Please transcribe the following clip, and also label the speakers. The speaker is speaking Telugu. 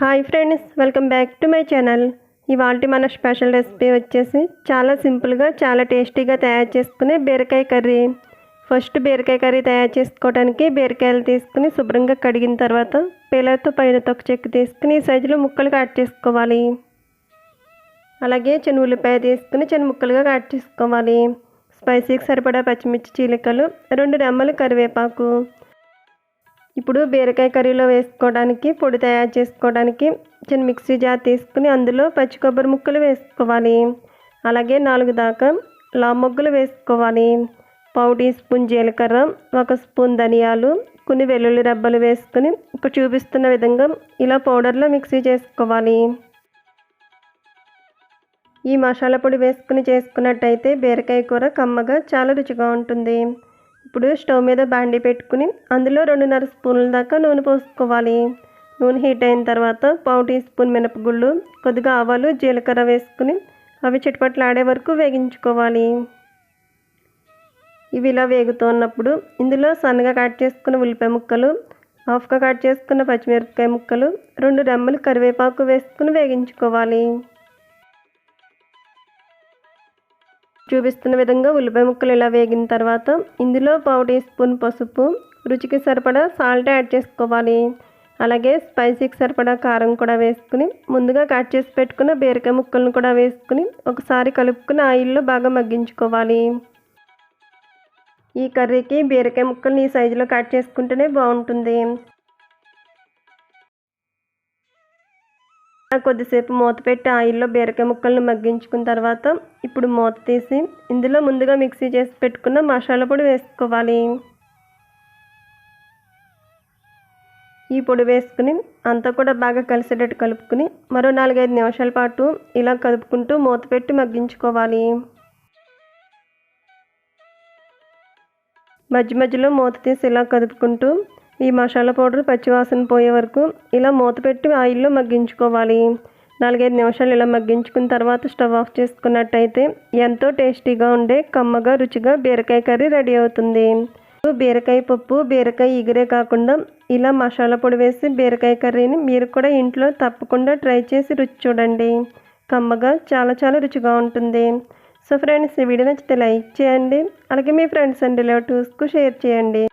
Speaker 1: Hi friends, welcome back to my channel. ఇవాల్టి మన స్పెషల్ రెసిపీ వచ్చేసి చాలా సింపుల్గా చాలా టేస్టీగా తయారు చేసుకునే బీరకాయ కర్రీ. ఫస్ట్ బీరకాయ కర్రీ తయారు చేసుకోవడానికి బీరకాయలు తీసుకుని శుభ్రంగా కడిగిన తర్వాత పీలర్తో పైన తొక్క చెక్కు తీసుకుని ఈ సైజులో ముక్కలు కట్ చేసుకోవాలి. అలాగే చిన్న ఉల్లిపాయ తీసుకుని చిన్న ముక్కలుగా కట్ చేసుకోవాలి. స్పైసీకి సరిపడా పచ్చిమిర్చి చీలికలు, 2 రెమ్మలు కరివేపాకు. ఇప్పుడు బీరకాయ కర్రీలో వేసుకోవడానికి పొడి తయారు చేసుకోవడానికి చిన్న మిక్సీ జార్ తీసుకుని అందులో పచ్చి కొబ్బరి ముక్కలు వేసుకోవాలి. అలాగే 4 దాకా లావు మొగ్గలు వేసుకోవాలి. 1/4 టీ స్పూన్ జీలకర్ర, 1 స్పూన్ ధనియాలు, కొన్ని వెల్లుల్లి రెబ్బలు వేసుకుని ఇక్కడ చూపిస్తున్న విధంగా ఇలా పౌడర్లో మిక్సీ చేసుకోవాలి. ఈ మసాలా పొడి వేసుకుని చేసుకున్నట్టయితే బీరకాయ కూర కమ్మగా చాలా రుచిగా ఉంటుంది. ఇప్పుడు స్టవ్ మీద బాండీ పెట్టుకుని అందులో 2.5 స్పూన్ల దాకా నూనె పోసుకోవాలి. నూనె హీట్ అయిన తర్వాత 1/4 టీ స్పూన్ మినపగుళ్ళు, కొద్దిగా ఆవాలు, జీలకర్ర వేసుకుని అవి చిటపట్లాడే వరకు వేగించుకోవాలి. ఇవి ఇలా వేగుతున్నప్పుడు ఇందులో సన్నగా కట్ చేసుకున్న ఉల్లిపాయ ముక్కలు, హాఫ్గా కట్ చేసుకున్న పచ్చిమిరపకాయ ముక్కలు, 2 రెమ్మలు కరివేపాకు వేసుకుని వేగించుకోవాలి. చూపిస్తున్న విధంగా ఉల్లిపాయ ముక్కలు ఇలా వేగిన తర్వాత ఇందులో 1/4 టీ స్పూన్ పసుపు, రుచికి సరిపడా సాల్ట్ యాడ్ చేసుకోవాలి. అలాగే స్పైసీకి సరిపడా కారం కూడా వేసుకుని ముందుగా కట్ చేసి పెట్టుకున్న బీరకాయ ముక్కలను కూడా వేసుకుని ఒకసారి కలుపుకుని ఆయిల్లో బాగా మగ్గించుకోవాలి. ఈ కర్రీకి బీరకాయ ముక్కల్ని ఈ సైజులో కట్ చేసుకుంటేనే బాగుంటుంది. కొద్దిసేపు మూత పెట్టి ఆయిల్లో బీరకాయ ముక్కలను మగ్గించుకున్న తర్వాత ఇప్పుడు మూత తీసి ఇందులో ముందుగా మిక్సీ చేసి పెట్టుకున్న మసాలా పొడి వేసుకోవాలి. ఈ పొడి వేసుకుని అంతా కూడా బాగా కలిసేటట్టు కలుపుకుని మరో 4-5 నిమిషాల పాటు ఇలా కలుపుకుంటూ మూత పెట్టి మగ్గించుకోవాలి. మధ్య మధ్యలో మూత తీసి ఇలా కదుపుకుంటూ ఈ మసాలా పౌడర్ పచ్చివాసన పోయే వరకు ఇలా మూత పెట్టి ఆయిల్లో మగ్గించుకోవాలి. 4-5 నిమిషాలు ఇలా మగ్గించుకున్న తర్వాత స్టవ్ ఆఫ్ చేసుకున్నట్టయితే ఎంతో టేస్టీగా ఉండే కమ్మగా రుచిగా బీరకాయ కర్రీ రెడీ అవుతుంది. బీరకాయ పప్పు, బీరకాయ ఇగురే కాకుండా ఇలా మసాలా పొడి వేసి బీరకాయ కర్రీని మీరు కూడా ఇంట్లో తప్పకుండా ట్రై చేసి రుచి చూడండి. కమ్మగా చాలా చాలా రుచిగా ఉంటుంది. సో ఫ్రెండ్స్, ఈ వీడియో నచ్చితే లైక్ చేయండి. అలాగే మీ ఫ్రెండ్స్ అండ్ రిలేటివ్స్కు షేర్ చేయండి.